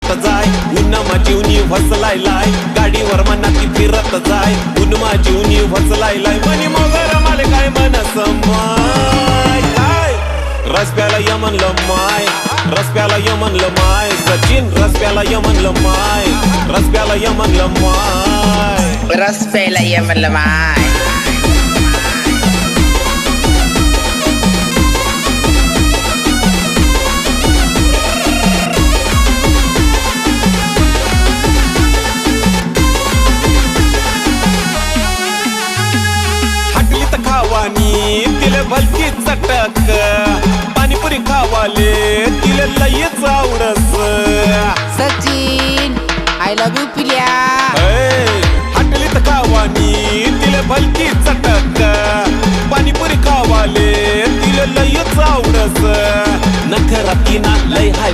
फिरत जाय उन्नमा जीवनी भसलायलाय गाडीवर मनाती फिरत जाय उन्मा जीवनी भसलायलाय मनी मोगर माले काय मनस माय काय रस्त्याला यमनलं माय रस्त्याला यमनलं माय सचिन रस्त्याला यमनलं माय रस्त्याला यमनलं माय रस्त्याला यमनलं माय खावानी तिले भलती चटक पाणीपुरी खावाले तिले लयच आवडस सचिन आय लव्ह यू पिल्या हटलीत खावानी तिले भलती चटक पाणीपुरी खावाले तिले लयच आवडस नखरातीना लय हाय